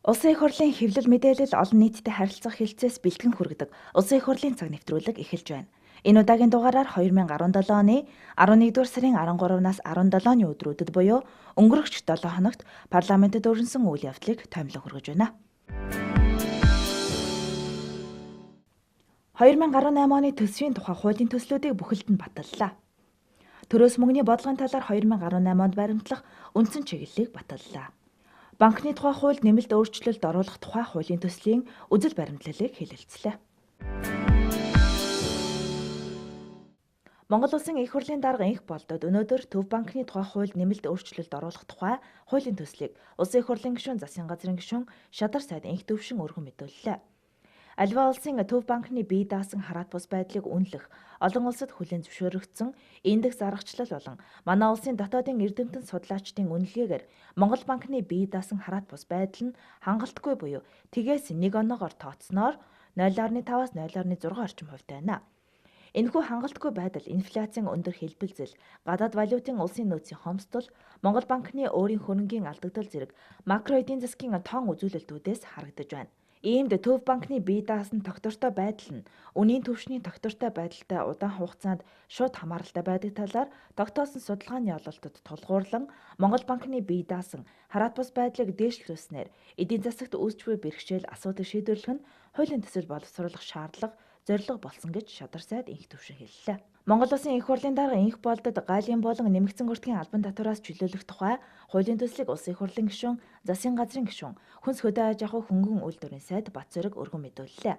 Улсын их хурлын хэвлэл мэдээлэл олон нийтэд харилцах хэлцээс бэлтгэн хүргэдэг Улсын их хурлын цаг нэвтрүүлэг эхэлж байна. Энэ удаагийн дугаараар 2017 оны 11-р сарын 13-наас 17-ны өдрүүдэд буюу өнгөрөх 7 хоногт парламентэд өрнсөн үйл явдлыг томилон хүргэж байна. 2018 оны төсвийн тухай хуулийн төслүүдийг бүхэлд нь баталлаа. Төрөөс мөнгөний бодлогын талаар 2018 онд баримтлах үндсэн чиглэлийг баталлаа. Банкны тухай хуульд нэмэлт өөрчлөлт оруулах тухай хуулийн төслийн үзэл баримтлалыг хэлэлцлээ. Монгол Улсын их хурлын дарга инх болдод өнөөдөр Төв банкны тухай хуульд нэмэлт өөрчлөлт оруулах тухай хуулийн төслийг Улсын их хурлын гишүүн засгийн газрын гишүүн Шадар сайд инх төвшин өргөн мэдүүллээ. Аливаа улсын Төв банкны бие даасан хараат бус байдлыг үнэлэх, олон улсад хүлээн зөвшөөрөгдсөн индекс аргачлал болон манай улсын дотоодын эрдэмтэн судлаачдын үнэлгээгээр Монгол банкны бие даасан хараат бус байдал нь хангалтгүй буюу тгээс 1 оноогоор тооцсноор 0.5-аас 0.6 орчим хувьтай байна. Энэхүү хангалтгүй байдал инфляцийн өндөр хэлбэлзэл, гадаад валютын улсын нөөцийн хомсдол, Монгол банкны өөрийн хөрөнгийн алдагдал зэрэг макро эдийн засгийн тоон үзүүлэлтүүдээс харагдаж байна. Иймд Төв банкны бие даасан тогтвортой байдал нь үнийн түвшний тогтвортой байдалтай удаан хугацаанд шууд хамааралтай байдаг талаар тогтоосон судалгааны ололтод тулгуурлан Монгол банкны бие даасан хараат бус байдлыг дээшлүүлснээр эдийн засагт үүсч буй бэрхшээл асуудыг шийдвэрлэх нь хуулийн төсөл боловсруулах шаардлага зорилго болсон гэж Шадар сайд инх төвшин хэллээ. Монгол Улсын их хурлын дарга инх болдод гайлын болон нэмэгдсэн өртгийн албан татвараас чөлөөлөх тухай хуулийн төслийг Улсын их хурлын гишүүн, засгийн газрын гишүүн, хүнс хөдөө аж ахуй хөнгөн үйлдвэрийн сайд Батзөрөг өргөн мэдүүллээ.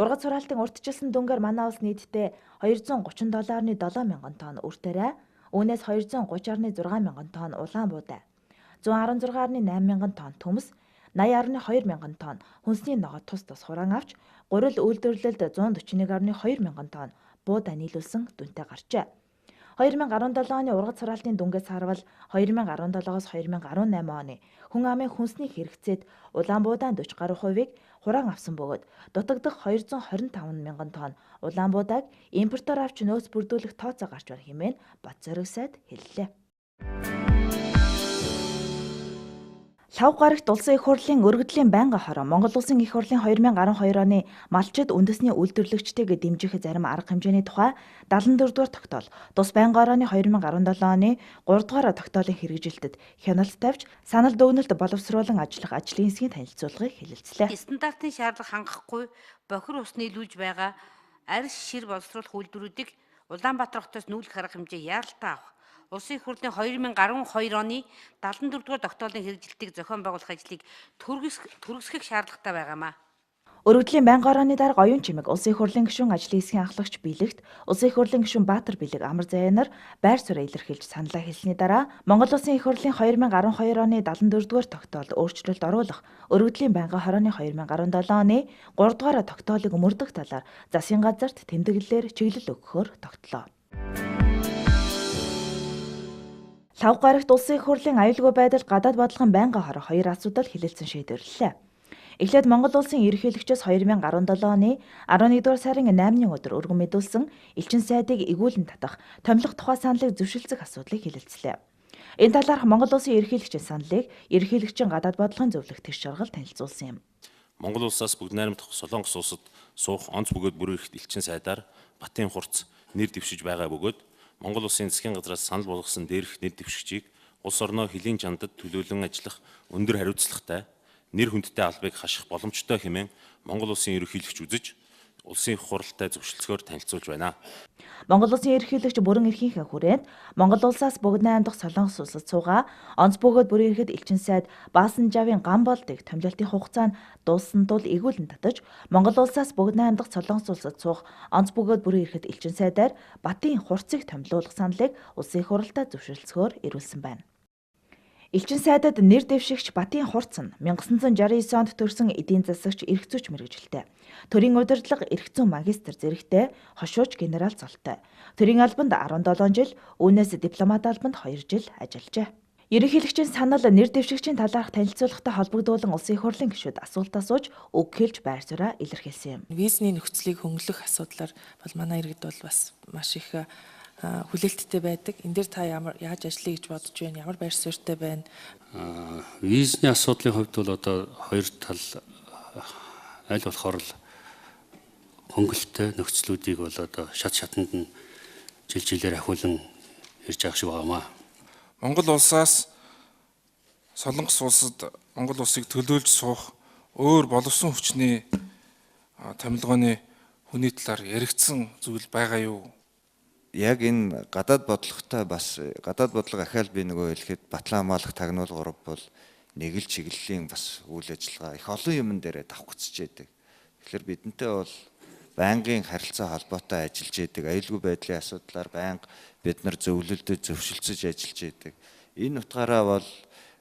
Ургац хураалтын урьдчилсан дүнгээр манай улс нийтдээ 230.7 мянган тонн үр тариа, үүнээс 230.6 мянган тонн улаан буудаа, 116.8 мянган тонн төмс, 80.2 мянган тонн хүнсний ногоо тус хураан авч, гурил үйлдвэрлэлд 141.2 мянган тонн буудаа нийлүүлсэн дүнтэй гарчээ. 2017 оны ургац хураалтын дүнгээс харвал 2017-оос 2018 оны хүн амын хүнсний хэрэгцээд улаан буудаан 40 гаруй хувийг хураан авсан бөгөөд дутагдах 225 мянган тонн улаан буудааг импортоор авч нөөц бүрдүүлэх тооцоо гарч байна хэмээн Батзөрөг сайд хэллээ. Лав гарагт Улсын их хурлын өргөдлийн байнгын хороо Монгол Улсын их хурлын 2012 оны малчид үндэсний үйлдвэрлэгчдийг дэмжих зарим арга хэмжээний тухай 74-р тогтоол тус байнгын орооны 2017 оны 3-р тогтоолын хэрэгжилтэд хяналт тавьж санал дүгнэлт боловсруулан ажиллах ажлын хэсгийн танилцуулгыг хэлэлцлээ. Стандартын шаардлага хангахгүй бохир усны илүүж байгаа арьс шир боловсруулах үйлдвэрүүдийг Улаанбаатар хотоос нүүлгэх арга хэмжээ яаралтай авах. Улсын их хурлын 2012 оны 74-р тогтоолын хэрэгжилтийг зохион байгуулах ажлыг түргэсгэх шаардлагатай байгаамаа. Өргөдлийн байнгын орооны дарга оюун чимэг Улсын их хурлын гишүүн ажлын хэсгийн ахлагч Билэгт Улсын их хурлын гишүүн Баатар Билэг амар заяанаар байр суурь илэрхийлж саналаа хэлсний дараа Монгол Улсын их хурлын 2012 оны 74-р тогтоолд өөрчлөлт оруулах өргөдлийн байнгын хорооны 2017 оны 3-р тогтоолыг мөрдөх талаар засгийн газарт тэмдэглэлээр чиглэл өгөхөөр тогтлоо. Лав гарагт Улсын их хурлын аюулгүй байдал гадаад бодлогын байнгын хороо 2 асуудал хэлэлцэн шийдвэрлэлээ. Эхлээд Монгол Улсын ерөнхийлөгчөөс 2017 оны 11-р сарын 8-ны өдөр өргөн мэдүүлсэн элчин сайдыг игүүлэн татах томилох тухай саналыг зөвшөлдсөх асуудлыг хэлэлцлээ. Энэ талаарх Монгол Улсын ерөнхийлөгчийн саналыг ерөнхийлөгчийн гадаад бодлогын зөвлөх тэгш жаргал танилцуулсан юм. Монгол улсаас бүгд найрамдах Солонгос улсад суух онц бөгөөд бүрэн эрхт элчин сайдаар Батын хурц нэр дэвшиж байгаа бөгөөд Монгол Улсын засгийн газраас санал болгосон дээрх нэр дэвшигчийг улс орноо хөлийн чандад төлөөлөн ажиллах өндөр хариуцлагатай нэр хүндтэй албыг хаших боломжтой хэмээн Монгол Улсын ерөнхийлөгч үзэж улсын их хурлтай зөвшөлдсөөр танилцуулж байна. Монгол Улсын ерөнхийлөгч бүрэн эрхийнхээ хүрээнд Монгол улсаас бүгд найрамдах Солонгос улсад суугаа онц бөгөөд бүрэн эрхэд элчин сайд Баасан Жавын ган болдыг томилолтын хугацаанд дууссан тул игүүлэн татаж Монгол улсаас бүгд найрамдах Солонгос улсад суух онц бөгөөд бүрэн эрхэд элчин сайдаар Батын хурцыг томилуулах саналыг улсын их хурлаа зөвшөөрлцөхөөр ирүүлсэн байна. Элчин сайдад нэр дэвшигч Батын хурц нь 1969 онд төрсэн эдийн засагч эрх зүйч мэргэжилтэй. Төрийн удирдлага эрх зүйн магистр зэрэгтэй хошууч генерал золтой. Төрийн албанд 17 жил, үүнээс дипломат албанд 2 жил ажиллажээ. Ерөнхийлөгчийн санал нэр дэвшигчийн талаарх танилцуулгатай холбогдуулан Улсын их хурлын гишүүд асуулт асууж үг хэлж байр сууриа илэрхийлсэн юм. Визний нөхцөлийг хөнгөлөх асуудлаар бол манай иргэд бол бас маш их хүлээлттэй байдаг. Энд дээр та яаж ажиллая гэж бодож байна? Ямар байр суурьтай байна? Визний асуудлын хувьд бол одоо хоёр тал аль болохоор л хөнгөлөлттэй нөхцлүүдийг бол одоо шатанд нь жилээр ахиулан ирж байгаа шиг байгаамаа. Монгол улсаас Солонгос улсад Монгол улсыг төлөөлж суух өөр боловсон хүчний томилгооны хүний талаар яригдсан зүйл байгаа юу? Яг энэ гадаад бодлоготой бас гадаад бодлого ахаал би нөгөө хэлэхэд батлан хамгаалах тагнуул 3 бол нэг л чиглэлийн бас үйл ажиллагаа их олон юмн дээрээ давхцж яадаг. Тэгэхээр бидэнтэй бол байнгын харилцаа холбоотой ажиллаж яадаг. Аюулгүй байдлын асуудлаар байнга бид нар зөвлөлдөж зөвшөлдсөж ажиллаж яадаг. Энэ утгаараа бол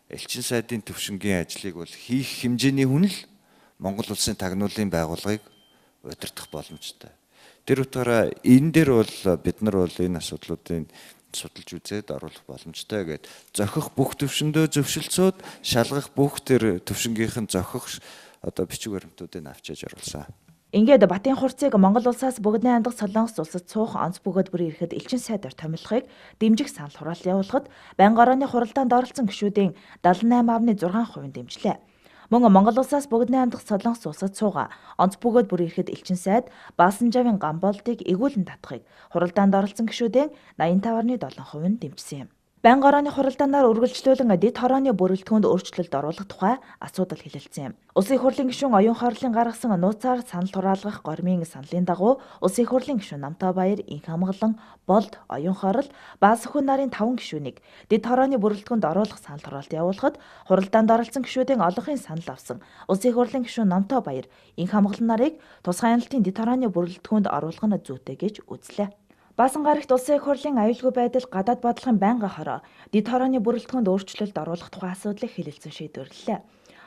элчин сайдын төвшингийн ажлыг бол хийх хэмжээний хүн л Монгол улсын тагнуулын байгууллагыг удирдах боломжтой. Тэр утгаараа энэ дээр бол бид нар бол энэ асуудлуудыг судалж үзээд оруулах боломжтой гэд зохих бүх төвшөндөө зөвшөлдсөд шалгах бүх тэр төвшингийнхэн зохих одоо бичиг баримтуудыг авчиж оруулсан. Ингээд Батын хурцыг Монгол улсаас бүгдний амьд Солонгос улсад суух онц бөгөөд бүрийн ирэхэд элчин сайдаар томилохыг дэмжих санал хураалт явуулахад байнгын орооны хуралдаанд оролцсон гишүүдийн 78.6% дэмжлээ. Мөн Монгол улсаас бүгдний амьд Солонгос улсад суугаа онц бөгөөд бүрийн ирэхэд элчин сайд Баасанжавын гамболдыг эгүүлэн татахыг хуралдаанд оролцсон гишүүдийн 85.7% нь дэмжсэн юм. Байнгын орооны хуралдаанаар үргэлжлүүлэн дэд хорооны бүрэлдэхүүнд өөрчлөлт оруулах тухай асуудал хэлэлцсэн юм. Улсын их хурлын гишүүн оюун хорлын гаргасан нууцаар санал хураалгах гормын саналын дагуу Улсын их хурлын гишүүн Намтай Баяр, Инх Амгалан, Болд, оюун хорол, Баас өхөн нарын 5 гишүүнийг дэд хорооны бүрэлдэхүүнд оруулах санал хураалт явуулахад хуралдаанд оролцсон гишүүдийн олонхын санал авсан Улсын их хурлын гишүүн Намтай Баяр, Инх Амгалан нарыг тусгай хяналтын дэд хорооны бүрэлдэхүүнд оруулах нь зүйтэй гэж үзлээ. Баасан гарагт Улсын их хурлын аюулгүй байдал гадаад бодлогын байнгын хороо дэд хорооны бүрэлдэхүүнд өөрчлөлт оруулах тухай асуудлыг хэлэлцэн шийдвэрлэлээ.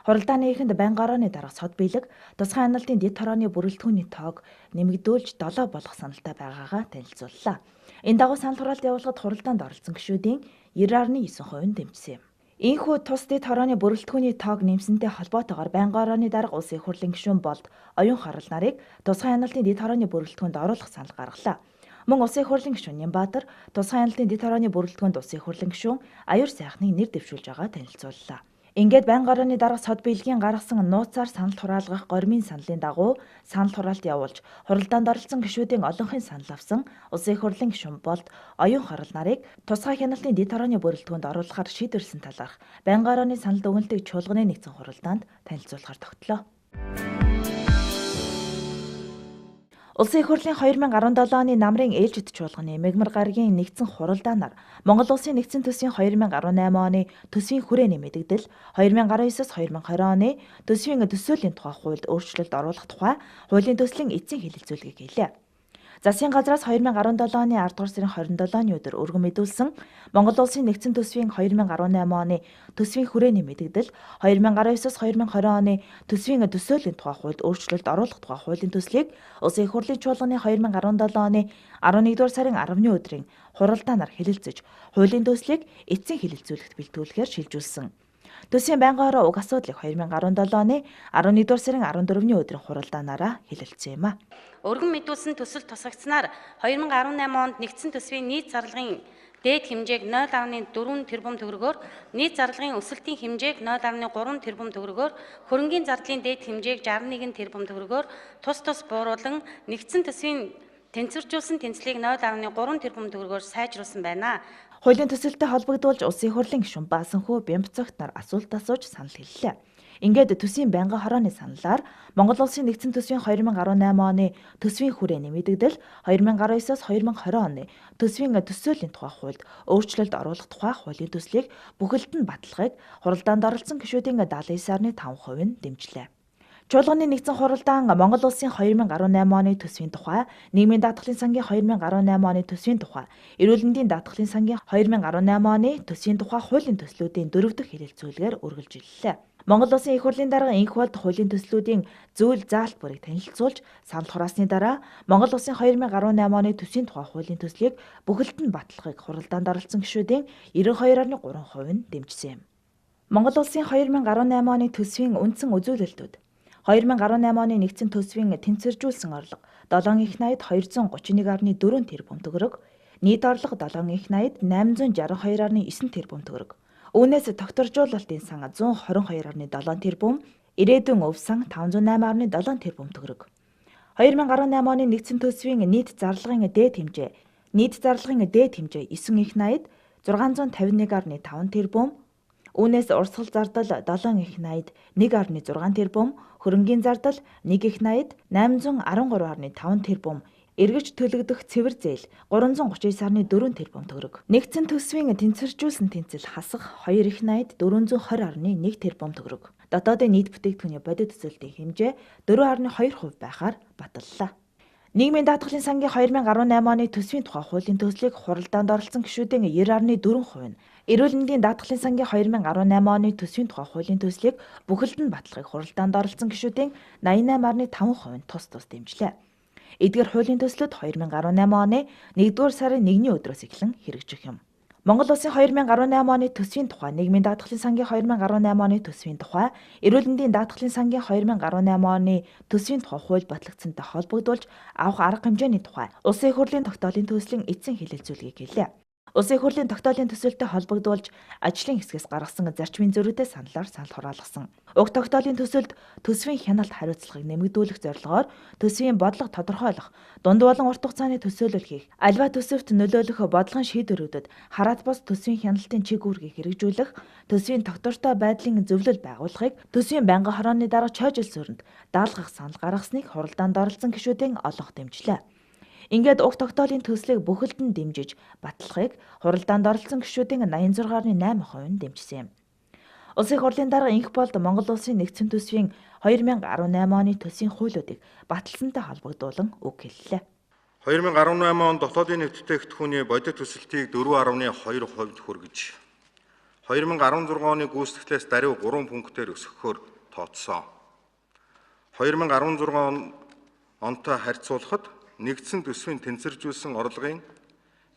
Хуралдааны эхэнд байнгын орооны дарга сод биелэг тусгай хяналтын дэд хорооны бүрэлдэхүүний тоог нэмэгдүүлж 7 болгох саналтай байгаагаа танилцууллаа. Энэ дагуу санал хураалт явуулахад хуралдаанд оролцсон гишүүдийн 90.9% нь дэмжсэн юм. Ийхүү тус дэд хорооны бүрэлдэхүүний тоог нэмсэнтэй холбоотойгоор байнгын орооны дарга Улсын их хурлын гишүүн Болд, оюун хорол нарыг тусгай хяналтын дэд хорооны бүрэлдэхүүнд оруулах санал гаргалаа. Мөн Улсын их хурлын гишүүн Нямбаатар тусгай хяналтын дэд хорооны бүрэлдэхүүнд Улсын их хурлын гишүүн Аюур сайхныг нэр дэвшүүлж байгаа танилцууллаа. Ингээд байнгын орооны дарга сод биелгийн гаргасан нууцаар санал хураалгах гормын саналын дагуу санал хураалт явуулж хуралдаанд оролцсон гишүүдийн олонхын санал авсан Улсын их хурлын гишүүн Болд, оюун хорол нарыг тусгай хяналтын дэд хорооны бүрэлдэхүүнд оруулахаар шийдвэрлсэн талаарх байнгын орооны санал дүгнэлтийг чуулганы нэгдсэн хуралдаанд танилцуулахар тогтлоо. Улсын их хурлын 2017 оны намрын ээлжид чуулганы мегмар гарагийн нэгдсэн хуралдаанаар Монгол улсын нэгдсэн төсвийн 2018 оны төсвийн хүрээний мэдэгдэл 2019-с 2020 оны төсвийн төсөөллийн тухай хуульд өөрчлөлт оруулах тухай хуулийн төслийн эцсийн хэлэлцүүлгийг хийлээ. Засгийн газраас 2017 оны 10 дугаар сарын 27-ны өдөр өргөн мэдүүлсэн Монгол улсын нэгдсэн төсвийн 2018 оны төсвийн хүрээний мэдэгдэл 2019-с 2020 оны төсвийн төсөөллийн тухай хуульд өөрчлөлт оруулах тухай хуулийн төслийг Улсын их хурлын чуулганы 2017 оны 11 дугаар сарын 10-ны өдрийн хуралдаанаар хэлэлцэж хуулийн төслийг эцсийн хэлэлцүүлэгт бэлтгүүлэхээр шилжүүлсэн. Төсвийн байнгын ороо уг асуудлыг 2017 оны 11 дугаар сарын 14-ний өдрийн хуралдаанаараа хэлэлцсэн юм а. Өргөн мэдүүлсэн төсөл тусгагдсанаар 2018 онд нэгдсэн төсвийн нийт зарлагын дээд хэмжээг 0.4 тэрбум төгрөгөөр, нийт зарлагын өсөлтийн хэмжээг 0.3 тэрбум төгрөгөөр, хөрөнгийн зардлын дээд хэмжээг 61 тэрбум төгрөгөөр тус бууруулан нэгдсэн төсвийн тэнцвэржүүлсэн тэнцлийг 0.3 тэрбум төгрөгөөр сайжруулсан байна. Хуулийн төсөлтөд холбогдуулж Улсын их хурлын гишүүн Баасанхүү Бямбцогт нар асуулт асууж санал хэллээ. Ингээд төсвийн байнгын хорооны саналаар Монгол улсын нэгдсэн төсвийн 2018 оны төсвийн хүрээний мэдэгдэл 2019-с 2020 оны төсвийн төсөөллийн тухай хуульд өөрчлөлт оруулах тухай хуулийн төслийг бүхэлд нь баталгахыг хуралдаанд оролцсон гишүүдийн 79.5% нь дэмжлээ. Чуулганы нэгдсэн хуралдаан Монгол улсын 2018 оны төсвийн тухай, нийгмийн даатгалын сангийн 2018 оны төсвийн тухай, эрүүл мэндийн даатгалын сангийн 2018 оны төсвийн тухай хуулийн төслүүдийн 4 дахь хэлэлцүүлгээр үргэлжиллээ. Монгол улсын их хурлын дарга инх болд хуулийн төслүүдийн зүйл заалт бүрийг танилцуулж санал хураасны дараа Монгол улсын 2018 оны төсвийн тухай хуулийн төслийг бүхэлд нь баталгахыг хуралдаанд оролцсон гишүүдийн 92.3% нь дэмжсэн юм. Монгол улсын 2018 оны төсвийн үндсэн үзүүлэлтүүд 2018 оны нэгдсэн төсвийн тэнцвэржүүлсэн орлого 7 их найд 231.4 тэрбум төгрөг, нийт орлого 7,80-д 862.9 тэрбум төгрөг. Үүнээс тогтворжуулалтын сан 122.7 тэрбум, ирээдүйн өв сан 508.7 тэрбум төгрөг. 2018 оны нэгдсэн төсвийн нийт зарлагын дээд хэмжээ 9,80-д 651.5 тэрбум, үүнээс урсгал зардал 7,80-д 1.6 тэрбум, хөрөнгийн зардал 1,80-д 813.5 тэрбум, эргэж төлөгдөх цэвэр зээл 339.4 тэрбум төгрөг. Нэгдсэн төсвийн тэнцвэржүүлсэн тэнцэл хасах 2,80-д 420.1 тэрбум төгрөг. Дотоодын нийт бүтээгдэхүүний бодит төсөлтийн хэмжээ 4.2% байхаар баталлаа. Нийгмийн даатгалын сангийн 2018 оны төсвийн тухай хуулийн төслийг хуралдаанд оролцсон гишүүдийн 90.4% нь, эрүүл мэндийн даатгалын сангийн 2018 оны төсвийн тухай хуулийн төслийг бүхэлд нь батлахыг хуралдаанд оролцсон гишүүдийн 88.5% нь тус дэмжлээ. Эдгээр хуулийн төслүүд 2018 оны 1-р сарын 1-ний өдрөөс эхлэн хэрэгжих юм. Монгол Улсын 2018 оны төсвийн тухай, нийгмийн даатгалын сангийн 2018 оны төсвийн тухай, эрүүл мэндийн даатгалын сангийн 2018 оны төсвийн тухай хууль батлагдсантай холбогдуулж авах арга хэмжээний тухай Улсын их хурлын тогтоолын төслийн эцсийн хэлэлцүүлгийг хэллээ. Улсын их хурлын тогтоолын төсөлтэй холбогдуулж ажлын хэсгээс гаргасан зарчмын зөрүүтэй санал хураалгасан. Уг тогтоолын төсөлд төсвийн хяналт хариуцлагыг нэмэгдүүлэх зорилгоор төсвийн бодлого тодорхойлох, дунд болон урт хугацааны төсөөлөл хийх, альва төсөвт нөлөөлөх бодлогын шийдвэрүүдэд хараат бус төсвийн хяналтын чиг үүргийг хэрэгжүүлэх, төсвийн тогтвортой байдлын зөвлөл байгуулахыг, төсвийн байнгын хорооны дарга чойжил суурьнд даалгах санал гаргасныг хуралдаанд оролцсон гишүүдийн олонх дэмжлээ. Ингээд уг тогтоолын төслийг бүхэлд нь дэмжиж батлахыг хуралдаанд оролцсон гишүүдийн 86.8% нь дэмжсэн юм. Улсын их хурлын дарга инх болд Монгол Улсын нэгдсэн төсвийн 2018 оны төсвийн хуулиудыг баталсантай холбогдуулан үг хэллээ. 2018 он дотоодын нэвтрүүлэгдэхүүний бодит төсөлтийг 4.2% хүргэж 2016 оны гүйцэтгэлээс даруй 3 пунктээр өсгөхөөр тооцсон. 2016 онтой харьцуулахад нэгдсэн төсвийн тэнцвэржүүлсэн орлогын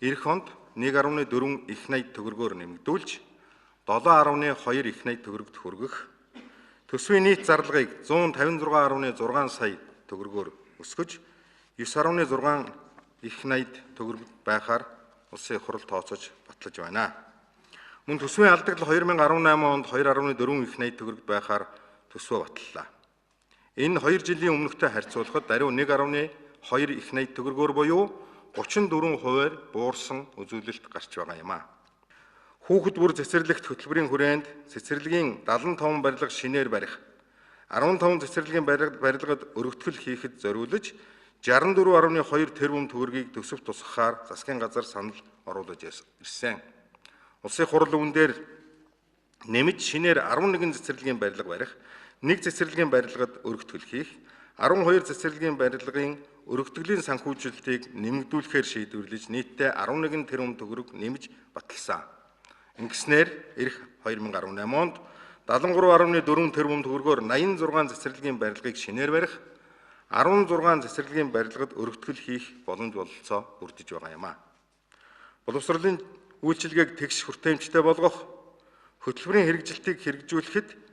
эх онд 1.4 их найд төгрөгөөр нэмэгдүүлж 7.2 их найд төгрөгт хүргэх, төсвийн нийт зарлагыг 156.6 сая төгрөгөөр өсгөж 9.6 их найд төгрөг байхаар Улсын их хурл тооцож батлаж байна. Мөн төсвийн алдагдал 2018 онд 2.4 их найд төгрөг байхаар төсвөө батллаа. Энэ 2 жилийн өмнөхтэй харьцуулахад даруй 1.2 их найд төгрөгөөр буюу 34%-аар буурсан үзүүлэлт гарч байгаа юм а. Хүүхэд бүр цэцэрлэгт хөтөлбөрийн хүрээнд цэцэрлэгийн 75 барилга шинээр барих, 15 цэцэрлэгийн барилгад өргөтгөл хийхэд зориулж 64.2 тэрбум төгрөгийг төсөв тусгахаар засгийн газар санал оруулж ирсэн. Улсын их хурл үүн дээр нэмж шинээр 11 цэцэрлэгийн барилга барих, 1 цэцэрлэгийн барилгад өргөтгөл хийх, 12 цэцэрлэгийн барилгын өргөтгөлийн санхүүжилтийг нэмэгдүүлэхээр шийдвэрлэж нийтдээ 11 тэрбум төгрөг нэмж баталсан. Ингэснээр эх 2018 онд 73.4 тэрбум төгрөгөөр 86 цэцэрлэгийн барилгыг шинээр барих, 16 цэцэрлэгийн барилгад өргөтгөл хийх боломж бололцоо бүрдэж байгаа юм а. Боловсролын үйлчилгээг тэгш хүртээмжтэй болгох, хөтөлбөрийн хэрэгжилтийг хэрэгжүүлэхэд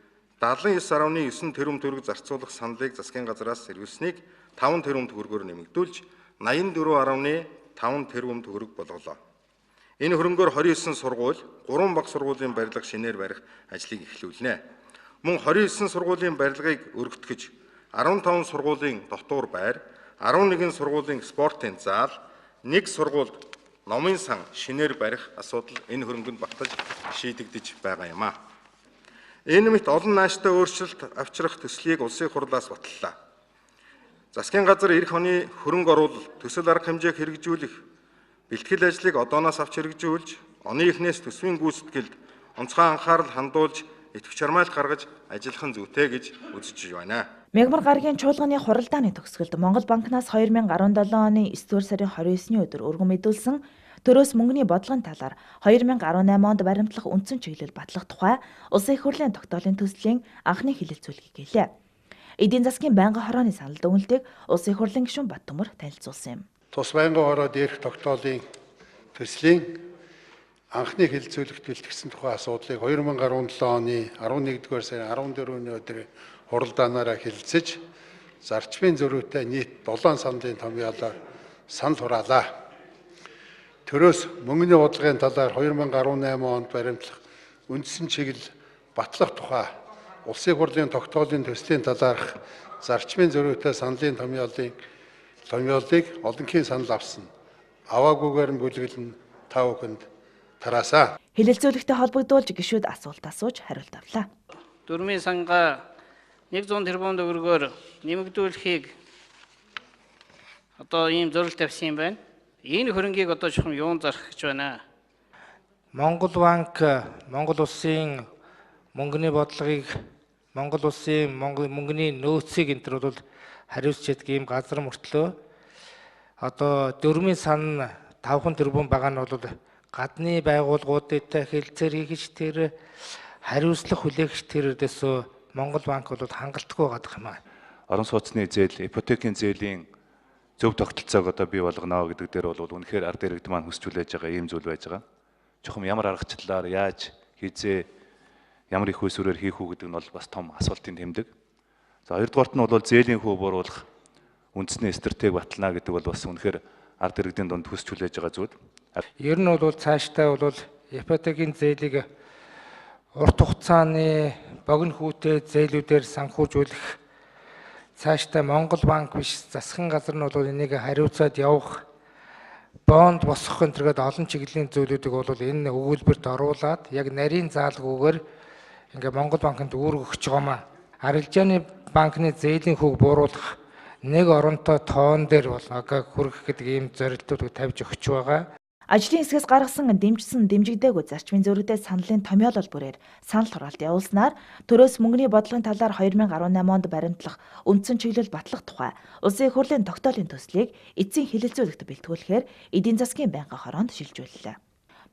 79.9 тэрбум төгрөг зарцуулах саналыг засгийн газраас сэргийлсэнийг 5 тэрбум төгрөгөөр нэмэгдүүлж 84.5 тэрбум төгрөг болголоо. Энэ хөрөнгөөр 29 сургууль, 3 бага сургуулийн барилга шинээр барих ажлыг эхлүүлнэ. Мөн 29 сургуулийн барилгыг өргөтгөж 15 сургуулийн дотуур байр, 11 сургуулийн спортын зал, 1 сургуульд номын сан шинээр барих асуудал энэ хөрөнгөнд багтаж шийдэгдэж байгаа юм а. Энэ мэт олон нааштай өөрчлөлт авчрах төслийг улсын хурлаас баталлаа. Засгийн газар эх оны хөрөнгө оруулалт, төсөл арга хэмжээг хэрэгжүүлэх, бэлтгэл ажлыг одооноос авч хэрэгжүүлж, оны эхнээс төсвийн гүйцэтгэлд онцгой анхаарал хандуулж, итгэвч хамгаалалт гаргаж ажиллах нь зүйтэй гэж үзэж байна. Мягмар гарагийн чуулганы хуралдааны төгсгөлд Монгол банкнаас 2017 оны 9-р сарын 29-ны өдөр өргөн мэдүүлсэн төрөөс мөнгөний бодлогын талаар 2018 онд баримтлах үндсэн чиглэл батлах тухай Улсын их хурлын тогтоолын төслийн анхны хэлэлцүүлгийг гэлээ. Эдийн засгийн байнгын хорооны санал дүгнэлтийг Улсын их хурлын гишүүн Баттөмөр танилцуулсан юм. Тус байнгын хороо дээрх тогтоолын төслийн анхны хэлэлцүүлэгт бэлтгэсэн тухай асуудлыг 2017 оны 11-р сарын 14-ний өдөр хуралдаанаараа хэлэлцэж, зарчмын зөрүүтэй нийт 7 саналын томьёолоор санал хураалаа. төрөөс мөнгөний бодлогын талаар 2018 онд баримтлах үндсэн чиглэл батлах тухай Улсын хурлын тогтоолын төслийн талаарх зарчмын зөрүүтэй саналын томьёолыг олонхийн санал авсан. Аваагүйгээр нь бүлэглэн та бүхэнд тараасаа. Хэлэлцүүлэгтэй холбогдуулж гишүүд асуулт асууж хариулт авлаа. Дөрмийн сангаа 100 тэрбум төгрөгөөр нэмэгдүүлэхийг одоо ийм зорилт тавьсан юм байна. Энэ хөрөнгийг одоо чухам юун зарах гэж байна? Монгол банк Монгол улсын мөнгөний бодлогыг Монгол улсын мөнгөний нөөцийг энэ төр бол хариуцж ядг ийм газар мөртлөө одоо дөрмийн сан 5 тэрбум байгаа нь бол гадны байгууллагуудтай хэлцээр хийгч тэр хариуцлах хүлээгч тэрээс Монгол банк бол хангалтгүй байгаа юм аа. Орон сууцны зээл, ипотекийн зээлийн зөв тогтолцоог одоо бий болгоно гэдэг дээр бол үнэхээр ард иргэд маань хүсч хүлээж байгаа ийм зүйл байж байгаа. Чухам ямар аргачлалаар яаж хийзээ ямар их хөөсөрөөр хийх үү гэдэг нь бол бас том асуултын тэмдэг. За хоёрдугаарт нь бол зээлийн хөө бууруулах үндэсний стратеги батлана гэдэг бол бас үнэхээр ард иргэдийн дунд хүсч хүлээж байгаа зүйл. Ер нь бол цаашдаа бол ипотекийн зээлийг урт хугацааны богино хүүтэй зээлүүдээр санхүүжүүлэх цаашдаа Монгол банк биш засгийн газар нь бол энийг хариуцаад явах бонд босгох энэ олон чиглэлийн зүйлүүдийг бол энэ өгүүлбэрт оруулаад яг нарийн заалгүйгээр ингээ Монгол банкнд үүрэг өгч байгаамаа. Арилжааны банкны зээлийн хүүг бууруулах нэг оронтой тоон дээр бол хүргэх гэдэг ийм зорилтууд тавьж өгч байгаа. Ажлын хэсгээс гаргасан дэмжсэн дэмжигдээгүй зарчмын зөрүүтэй саналын томьёолол бүрээр санал хураалт явуулснаар төрөөс мөнгөний бодлогын талаар 2018 онд баримтлах үндсэн чиглэл батлах тухай Улсын их хурлын тогтоолын төслийг эцсийн хэлэлцүүлэгт бэлтгүүлэхээр эдийн засгийн байнгын хороонд шилжүүллээ.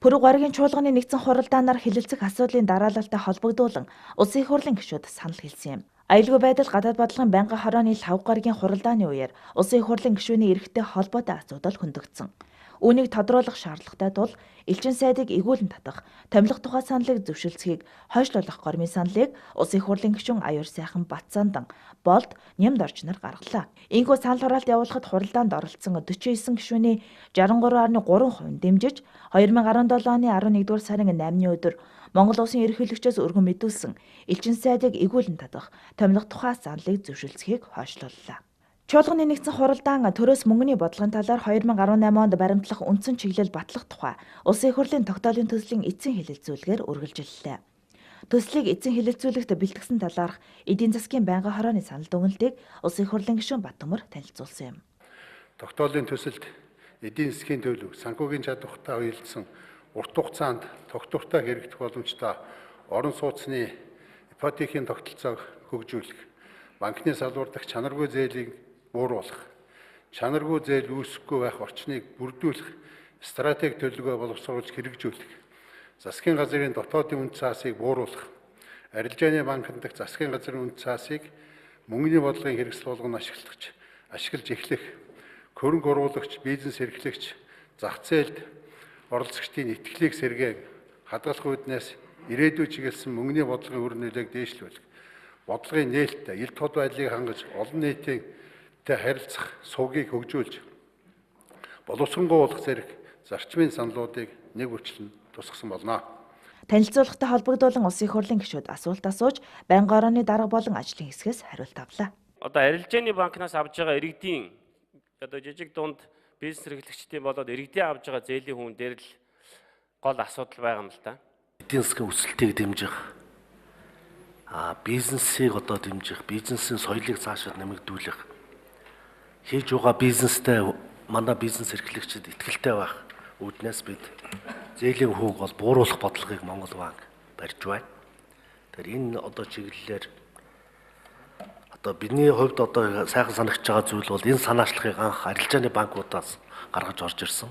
Пүрэв гарагийн чуулганы нэгдсэн хуралдаанаар хэлэлцэх асуудлын дараалалтай холбогдуулан Улсын их хурлын гишүүд санал хэлсэн юм. Аюулгүй байдал гадаад бодлогын байнгын хорооны 5 гарагийн хуралдааны үеэр Улсын их хурлын гишүүний эрхтэй холбоотой асуудал хөндөгдсөн. Үүнийг тодруулах шаардлагатай тул элчин сайдыг игүүлэн татах, томилох тухай саналыг зөвшөлдсхийг хойшлуулах гормын саналыг Улсын их хурлын гишүүн Аюур сайхан Батсандан болд нямд орчноор гаргалаа. Ийхүү санал хураалт явуулахад хуралдаанд оролцсон 49 гишүүний 63.3% дэмжиж 2017 оны 11-р сарын 8-ны өдөр Монгол улсын ерөнхийлөгчөөс өргөн мэдүүлсэн элчин сайдыг игүүлэн татах, томилох тухай саналыг зөвшөлдсхийг хойшлууллаа. Чуулганы нэгдсэн хуралдаан төрөөс мөнгөний бодлогын талаар 2018 онд баримтлах үндсэн чиглэл батлах тухай Улсын их хурлын тогтоолын төслийн эцсийн хэлэлцүүлгээр үргэлжиллээ. Төслийг эцсийн хэлэлцүүлэгт бэлтгэсэн талаарх эдийн засгийн байнгын хорооны санал дүгнэлтийг Улсын их хурлын гишүүн Баттөмөр танилцуулсан юм. Тогтоолын төсөлд эдийн засгийн төлөв, санхүүгийн чадвартай уялдсан урт хугацаанд тогтвортой хэрэгдэх боломжтой орон сууцны ипотекийн тогтолцоог хөгжүүлэх, банкны салбар дахь чанаргүй зээлийг бууруулах, чанаргүй зээл үүсэхгүй байх орчныг бүрдүүлэх стратеги төлөвлөгөө боловсруулж хэрэгжүүлэх, засгийн газрын дотоодын үнд цаасыг бууруулах, арилжааны банкн дахь засгийн газрын үнд цаасыг мөнгөний бодлогын хэрэгсэл болгон ашиглаж эхлэх, хөрөнгө оруулагч, бизнес эрхлэгч, зах зээлд оролцогчдын итгэлийг сэргээн хадгалах үүднээс ирээдүйд чиглэсэн мөнгөний бодлогын үр нөлөөг дээшлүүлэх, бодлогын нээлттэй, илт хот байдлыг хангаж олон нийтийн харилцах суугийг хөгжүүлж боловсронгуй болох зэрэг зарчмын саналуудыг нэг хүчлэн тусгасан болно. Танилцуулгатай холбогдуулан Улсын их хурлын гишүүд асуулт асууж, байнгын хорооны дарга болон ажлын хэсгээс хариулт авлаа. Одоо арилжааны банкнаас авж байгаа иргэдийн одоо жижиг дунд бизнес эрхлэгчдийн болоод иргэдийн авж байгаа зээлийн хүн дээр л гол асуудал байгаа юм л да. Эдийн засгийн өсөлтийг дэмжих, бизнесийг одоо дэмжих, бизнесийн соёлыг цаашаа нэмэгдүүлэх, хийж байгаа бизнестэй манай бизнес эрхлэгчид итгэлтэй байх үүднээс бид зээлийн хүүг бол бууруулах бодлогыг Монгол банк барьж байна. Тэгэхээр энэ одоо чиглэлээр одоо бидний хувьд одоо сайхан санагч байгаа зүйл бол энэ санаачлагыг анх арилжааны банкудаас гаргаж орж ирсэн.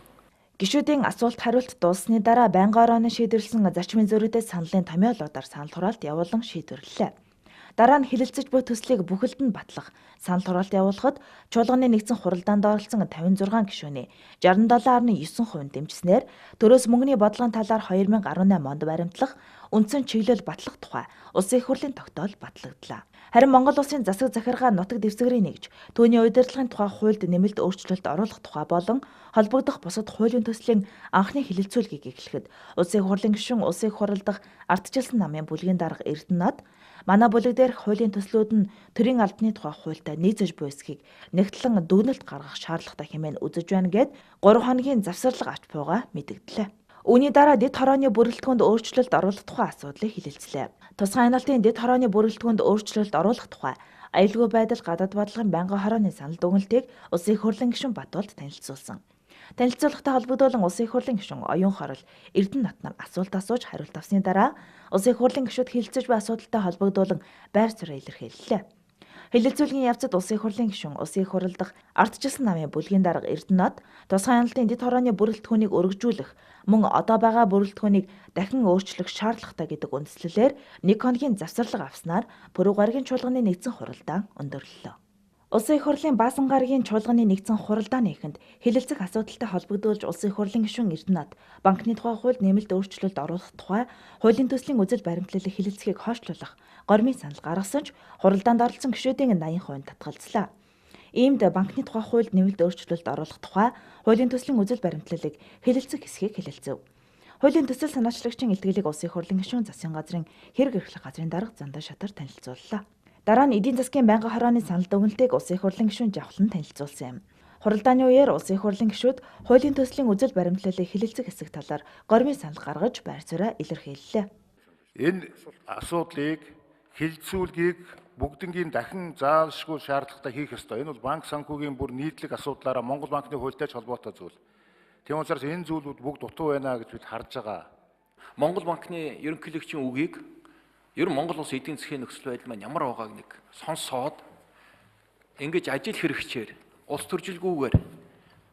Гишүүдийн асуулт хариулт дууссаны дараа байнгын хорооны шийдвэрлсэн зарчмын зөрүүтэй саналын томьёолуудаар санал хураалт явуулан шийдвэрлэлээ. Дараа нь хэлэлцэж буй төслийг бүхэлд нь батлах, санал хураалт явуулахад чуулганы нэгдсэн хуралдаанд оролцсон 56 гишүүний 67.9% дэмжснээр төрөөс мөнгөний бодлогын талаар 2018 онд баримтлах үндсэн чиглэл батлах тухай Улсын их хурлын тогтоол батлагдлаа. Харин Монгол улсын засаг захиргаа нутаг дэвсгэрийг нэгж түүний удирдлагын тухай хуульд нэмэлт өөрчлөлт оруулах тухай болон холбогдох бусад хуулийн төслийн анхны хэлэлцүүлгийг эхлэхэд Улсын их хурлын гишүүн Улсын их хурал дахь ардчилсан намын бүлгийн дарга Эрдэнэт манай бүлэг дээрх хуулийн төслүүд нь төрийн албаны тухай хуультай нийцэж буй эсхийг нэгтлэн дүгнэлт гаргах шаардлагатай хэмээн үзэж байна гэд 3 хоногийн завсарлага авч буйгаа мэдэгдлээ. Үүний дараа дэд хорооны бүрэлдэхүүнд өөрчлөлт оруулах тухай асуудлыг хэлэлцлээ. Тусгай хяналтын дэд хорооны бүрэлдэхүүнд өөрчлөлт оруулах тухай аюулгүй байдал гадаад бодлогын байнгын хорооны санал дүгнэлтийг Улсын их хурлын гишүүн Батболд танилцуулсан. Танилцуулгатай холбогдуулан Улсын их хурлын гишүүн Оюун Хорол Эрдэнэт нар асуулт асууж хариулт авсны дараа Улсын их хурлын гишүүд хэлэлцэж буй асуудалтай холбогдуулан байр суурь илэрхийллээ. Хэлэлцүүлгийн явцад Улсын их хурлын гишүүн Улсын их хурал дахь ардчилсан намын бүлгийн дарга Эрдэнэт тусгай хяналтын дэд хорооны бүрэлдэхүүнийг өргөжүүлэх мөн одоо байгаа бүрэлдэхүүнийг дахин өөрчлөх шаардлагатай гэдэг үндслэлээр 1 хоногийн завсарлага авснаар Пүрэв гарагийн чуулганы нэгдсэн хуралдаан өндөрлөлөө. Улсын их хурлын баасан гарагийн чуулганы нэгдсэн хуралдааны эхэнд хэлэлцэх асуудалтай холбогдуулж Улсын их хурлын гишүүн Эрдэнэт банкны тухай хуульд нэмэлт өөрчлөлт оруулах тухай хуулийн төслийн үзэл баримтлалыг хэлэлцэхийг хойшлуулах гормын санал гаргасан ч хуралдаанд оролцсон гишүүдийн 80% татгалзлаа. Иймд банкны тухай хуульд нэмэлт өөрчлөлт оруулах тухай хуулийн төслийн үзэл баримтлалыг хэлэлцэх хэсгийг хэлэлцэв. Хуулийн төсөл санаачлагчийн илтгэлийг Улсын их хурлын гишүүн засгийн газрын хэрэг эрхлэх газрын дарга Зандаа Шатар танилцууллаа. Дараа нь эдийн засгийн байнгын хорооны санал дүгнэлтийг Улсын их хурлын гишүүн Жавхлан танилцуулсан юм. Хуралдааны үеэр Улсын их хурлын гишүүд хуулийн төслийн үзэл баримтлалыг хэлэлцэх хэсэг талаар гормын санал гаргаж байр сууриа илэрхийллээ. Энэ асуудлыг хэлэлцүүлгийг бүгднгийн дахин заалшгүй шаардлагатай хийх ёстой. Энэ бол банк санхүүгийн бүр нийтлэг асуудлаараа Монгол банкны хуультай ч холбоотой зүйл. Тийм учраас энэ зүйлүүд бүгд дутуу байна гэж бид харж байгаа. Монгол банкны ерөнхийлөгчийн үгийг ер нь Монгол улс эдийн засгийн нөхцөл байдал маань ямар байгааг нэг сонсоод ингэж ажил хэрэгчээр улс төржилгүйгээр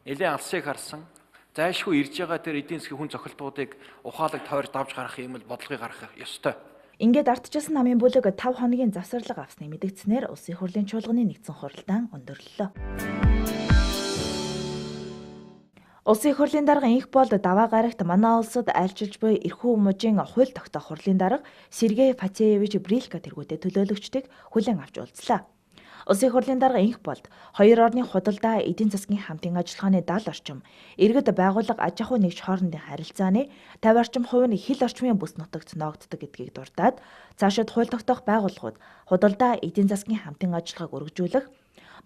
нэлээд алсыг харсан зайлшгүй ирж байгаа тэр эдийн засгийн хүн цохилтуудыг ухаалаг тойрч давж гарах юм л бодлогыг гаргах ёстой. Ингээд ардчилсан намын бүлэг 5 хоногийн завсарлага авсныг мэдгдснээр Улсын их хурлын чуулганы нэгдсэн хуралдаан өндөрлөлөө. Улсын их хурлын дарга Инх болд даваа гарагт манай улсад айлчилж буй эрхүү мужийн хууль тогтоох хурлын дарга Сергей Фатеевич Брилка тэргүүтээ төлөөлөгчдийг хүлээн авч уулзлаа. Улсын их хурлын дарга Инх болд хоёр орны худалдаа эдийн засгийн хамтын ажиллагааны 70 орчим иргэд байгууллага аж ахуй нэгж хоорондын харилцааны 50 орчим хувь нь хил орчмын бүс нутагт ноогддог гэдгийг дурдаад цаашид хууль тогтоох байгууллагууд худалдаа эдийн засгийн хамтын ажиллагааг өргөжүүлэх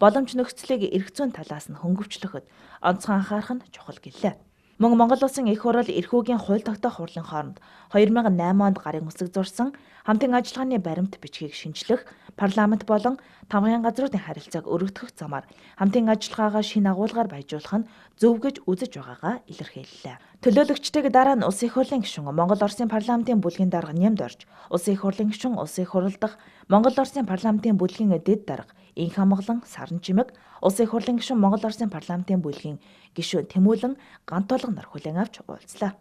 боломж нөхцөлийг эрх зүйн талаас нь хөнгөвчлөхөд онцгой анхаарах нь чухал гэлээ. Мөн Монгол улсын их хурал эрхүүгийн хууль тогтоох хурлын хооронд 2008 онд гарын үсэг зурсан хамтын ажиллагааны баримт бичгийг шинжлэх, парламент болон тамгын газруудын харилцааг өргөдгөх замаар хамтын ажиллагаагаа шинэ агуулгаар баяжуулах нь зөв гэж үзэж байгаагаа илэрхийллээ. Төлөөлөгчдийг дараа нь Улсын их хурлын гишүүн Монгол Оросын парламентын бүлгийн дарга Нямд орж, Улсын их хурлын гишүүн Улсын их хурал дахь Монгол Оросын парламентын бүлгийн дэд дарга Инх Амгалан Саран Чимэг, Улсын их хурлын гишүүн Монгол Оросын парламентын бүлгийн гишүүн Тэмүүлэн Гантуулга нар хүлээн авч уулзлаа.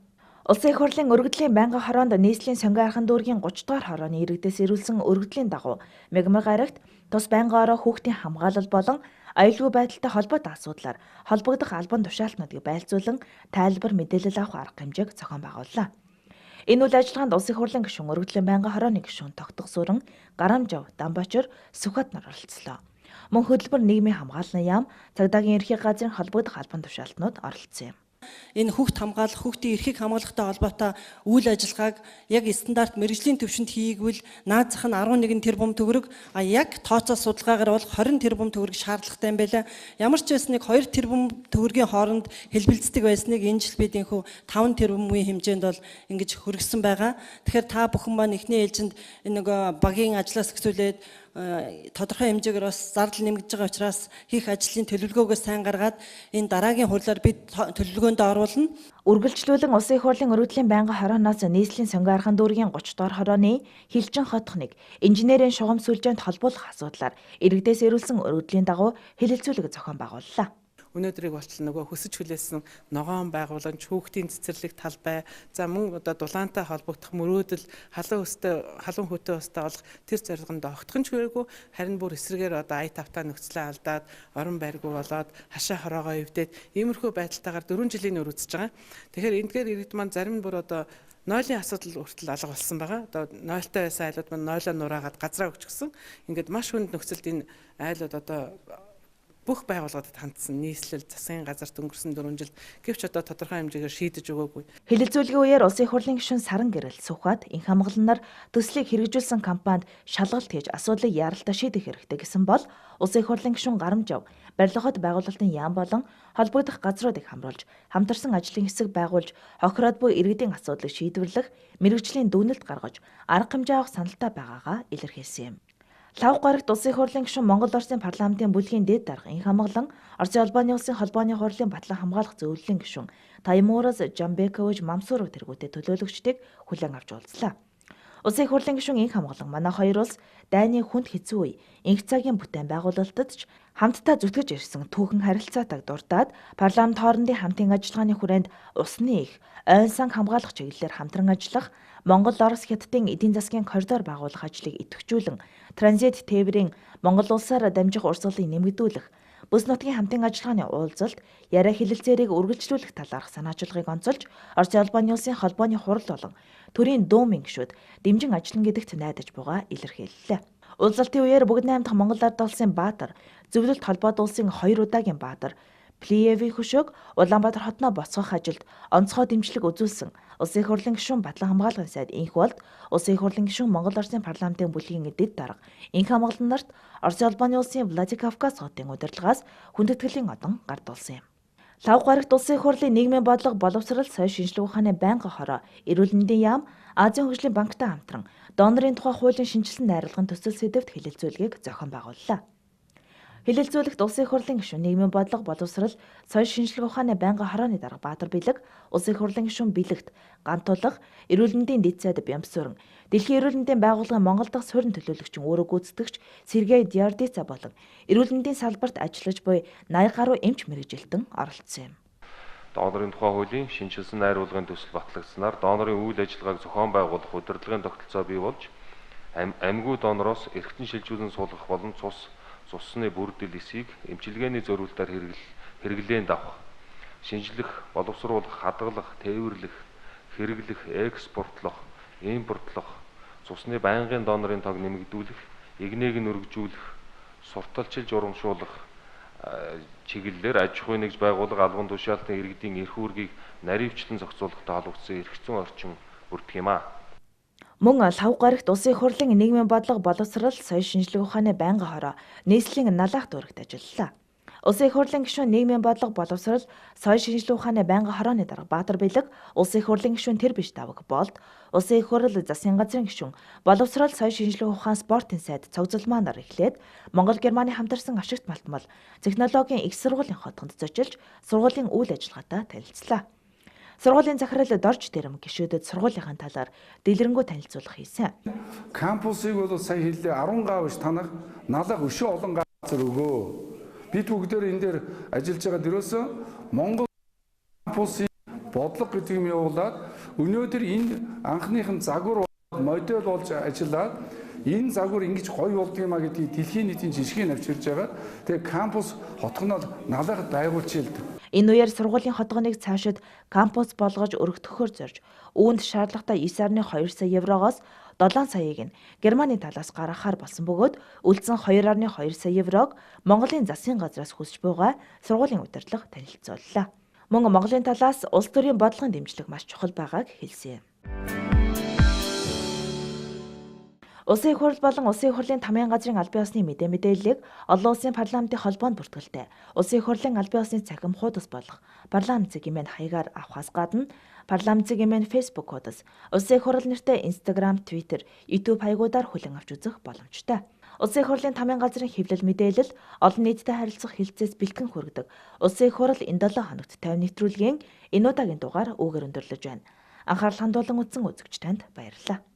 Улсын их хурлын өргөдлийн байнгын хороонд нийслэлийн сонгон архан дүүргийн 30 дугаар хорооны иргэдээс ирүүлсэн өргөдлийн дагуу мегмар гарагт тус байнгын ороо хүүхдийн хамгаалал болон аюулгүй байдалтай холбоотой асуудлаар холбогдох албан тушаалтнуудыг байлзуулан тайлбар мэдээлэл авах арга хэмжээг зохион байгууллаа. Энэ үйл ажиллагаанд Улсын их хурлын гишүүн өргөдлийн байнгын хорооны гишүүн Тогтго Сүрэн, Гарамжав, Дамбачир, Сүхбат нар оролцлоо. Мөн хөтөлбөр нийгмийн хамгааллын яам, цагдаагийн ерхий газрын холбогдох албан тушаалтнууд оролцсон юм. Энэ хүүхд хамгаалах, хүүхдийн эрхийг хамгаалахтай холбоотой үйл ажиллагааг яг стандарт мэргэжлийн түвшинд хийгвэл наад зах нь 11 тэрбум төгрөг, яг тооцоо судалгаагаар бол 20 тэрбум төгрөг шаардлагатай юм байлаа. Ямар ч байсан нэг 2 тэрбум төгрөгийн хооронд хэлбэлцдэг байсныг энэ жил бид энхүү 5 тэрбумын хэмжээнд бол ингэж хөргөсөн байгаа. Тэгэхээр та бүхэн маань эхний ээлжинд энэ нэг багийн ажлаас эхлүүлээд тодорхой хэмжээгээр бас зардал нэмэгдэж байгаа учраас хийх ажлын төлөвлөгөөгөө сайн гаргаад энэ дараагийн хурлаар бид төлөвлөгөөнд оруулна. Үргэлжлүүлэн Улсын их хурлын өргөдлийн байнгын хорооноос нийслэлийн сонгон архан дүүргийн 30 дугаар хорооны хилчин хотхныг инженерийн шугам сүлжээнд холбуулах асуудлаар иргэдээс ирүүлсэн өргөдлийн дагуу хэлэлцүүлэг зохион байгууллаа. өнөөдрийг болтол нөгөө хөсөж хүлээсэн ногоон байгууламж, хүүхдийн цэцэрлэг талбай, за мөн одоо дулаантай холбогдох мөрөөдөл, халуун хөтөө өстэй олох тэр зорилгонд огтхон ч хүрээгүй, харин бүр эсрэгээр одоо ая тавтаа нөхцөлөө алдаад, орон байргүй болоод хашаа хороогоо эвдээд иймэрхүү байдалтайгаар 4 жилийн өмнө үзэж байгаа. Тэгэхээр эндгээр иргэд маань зарим нь бүр одоо нойлын асуудал хүртэл алга болсон байгаа. Одоо нойлтой байсан айлууд маань нойлоо нураагаад газраа өгчихсөн. Ингээд маш хүнд нөхцөлд энэ айлууд одоо бүх байгууллагуудад хандсан нийслэл засгийн газарт өнгөрсөн 4 жил гэвч одоо тодорхой хэмжээгээр шийдэж өгөөгүй. Хэлэлцүүлгийн үеэр Улсын их хурлын гишүүн Саран Гэрэл Сүхбаат энх хамгаалнаар төслийг хэрэгжүүлсэн компанид шалгалт хийж асуудлыг яаралтай шийдэх хэрэгтэй гэсэн бол Улсын их хурлын гишүүн Гарамжав барилгахад байгуулалтын яам болон холбогдох газруудыг хамруулж хамтарсан ажлын хэсэг байгуулж хохироод буй иргэдийн асуудлыг шийдвэрлэх мэргэжлийн дүгнэлт гаргаж арга хэмжээ авах саналтай байгаагаа илэрхийлсэн юм. Лав гарагт Улсын их хурлын гишүүн Монгол Оросын парламентын бүлгийн дээд дарга энх хамгаалан Оросын албаны улсын холбооны хурлын батлан хамгаалах зөвлөлийн гишүүн Таймураз Жамбекович Мамсуров тэргүүтээ төлөөлөгчдийг хүлээн авч уулзлаа. Улсын их хурлын гишүүн энх хамгаалан манай хоёр улс дайны хүнд хэцүү үе энх цагийн бүтээн байгуулалтад ч хамтдаа зүтгэж ирсэн түүхэн харилцаатайг дурдаад парламент хоорондын хамтын ажиллагааны хүрээнд усны их ойн сан хамгаалах чиглэлээр хамтран ажиллах Монгол Орос хятадын эдийн засгийн коридор байгуулах ажлыг идэвхжүүлэн транзит тээврийн Монгол улсаар дамжих урсгалыг нэмэгдүүлэх бүс нутгийн хамтын ажиллагааны уулзалт яриа хэлэлцээрийг үргэлжлүүлэх талаарх санаачлагыг онцолж Оросын албаны улсын холбооны хурал болон төрийн дүүмийн гишүүд дэмжин ажиллана гэдэгт найдаж буйгаа илэрхийллээ. Уулзалтын үеэр бүгд найрамдах Монгол Ард улсын баатар, зөвлөлт холбоот улсын 2 удаагийн баатар Плиевийн хөшөөг Улаанбаатар хотноо боцгох ажилд онцгой дэмжлэг үзүүлсэн Улсын их хурлын гишүүн Батлан хамгаалгын сайд энх болд Улсын их хурлын гишүүн Монгол Оросын парламентын бүлгийн дэд дарга энх хамгаалан нарт Оросын албаны улсын Владикавказ хотын удирдлагаас хүндэтгэлийн одон гардуулсан юм. Лав гарагт Улсын их хурлын нийгмийн бодлого боловсрал соёл шинжилгээ ухааны байнгын хороо эрүүл мэндийн яам Азийн хөгжлийн банктай хамтран донорын тухай хуулийн шинжилсэн найруулгын төсөл сэдэвт хэлэлцүүлгийг зохион байгууллаа. Хэлэлцүүлэгт Улсын их хурлын гишүүн нийгмийн бодлого боловсрал соёл шинжилгээ ухааны байнгын хорооны дарга Баатар Бэлэг, Улсын их хурлын гишүүн Бэлэгт Гантулга, эрүүл мэндийн дэд сайд Бямсүрэн, Дэлхийн эрүүл мэндийн байгууллагын Монгол дахь суурин төлөөлөгчин үүрэг гүйцэтгэгч Сергей Диардица болон эрүүл мэндийн салбарт ажиллаж буй 80 гаруй эмч мэргэжилтэн оролцсон юм. Донорын тухай хуулийн шинжилсэн найруулгын төсөл батлагдсанаар донорын үйл ажиллагааг зохион байгуулах удирдлагын тогтолцоо бий болж амьгүй донороос эргэтэн шилжүүлэн суулгах болон цусны бүрдэл эсийг эмчилгээний зориултаар хэрэглээнд авах, шинжлэх, боловсруулах, хадгалах, тээвэрлэх, хэрэглэх, экспортлох, импортлох, цусны байнгын донорын тог нэмэгдүүлэх, игнийг нь өргөжүүлэх, сурталчилж урамшуулах чиглэлээр аж ахуйн нэгж байгууллага албан тушаалтын иргэдийн эрх үүргийг наривчлан зохицуулахтай холбогдсон эрх зүйн орчин бүрдэх юм а. Мөн лав гарагт Улсын их хурлын нийгмийн бодлого боловсрал соёл шинжилгээ ухааны байнгын хороо нийслэлийн налаах дүүрэгт ажиллалаа. Улсын их хурлын гишүүн нийгмийн бодлого боловсрал соёл шинжилгээ ухааны байнгын хорооны дарга Баатар Бэлэг, Улсын их хурлын гишүүн Тэрбиш Даваг болд, Улсын их хурл засгийн газрын гишүүн боловсрал соёл шинжилгээ ухаан спортын сайд цогцолмаа нар эхлээд Монгол Германы хамтарсан ашигт малтмал технологийн их сургуулийн хотгонд зочилж сургуулийн үйл ажиллагаатай танилцлаа. Сургуулийн захирал Дорж Тэрэм гишүүдэд сургуулийнхаа талаар дэлгэрэнгүй танилцуулга хийсэн. Кампусыг бол сая хэллээ 10 га биш танах налах өшөө олон газар өгөө. Бид бүгдээр энэ дээр ажиллаж байгаа дөрөөсөө Монгол кампусын бодлого гэдэг юм явуулаад өнөөдөр энэ анхныхын загвар модель болж ажиллаад энэ загвар ингэж гоё болдго юм а гэдгийг дэлхийн нийтийн жишгийг авчирж байгаа. Тэгээ кампус хотгоноор налахад байгуулчихлаа. Энэ үеэр сургуулийн хотгоныг цаашид кампус болгож өргөдөхөөр зорж үүнд шаардлагатай 9.2 сая еврогоос 7 саяыг нь Германы талаас гаргахаар болсон бөгөөд үлдсэн 2.2 сая еврог Монголын засгийн газраас хүсэж буйгаа сургуулийн удирдлага танилцууллаа. Мөн Монголын талаас улс төрийн бодлогын дэмжлэг маш чухал байгааг хэлсэн юм. Улсын их хурл болон Улсын их хурлын тамийн газрын албан ёсны мэдээллийг олон улсын парламентын холбоонд бүртгэлтэй Улсын их хурлын албан ёсны цахим хуудас болох парламент зэгмэн хаягаар авахаас гадна парламент зэгмэн фейсбુક хуудас, Улсын их хурл нэртэй Instagram, Twitter, YouTube хаягуудаар хүлээн авч үзэх боломжтой. Улсын их хурлын тамийн газрын хэвлэл мэдээлэл олон нийтэд харилцах хэлцээс бэлтгэн хүргэдэг. Улсын их хурл энэ 7 хоногт 50 нэвтрүүлгийн энэ удаагийн дугаар үүгээр өндөрлөж байна. Анхаарал хандуулан үзсэн үзэгч танд баярлалаа.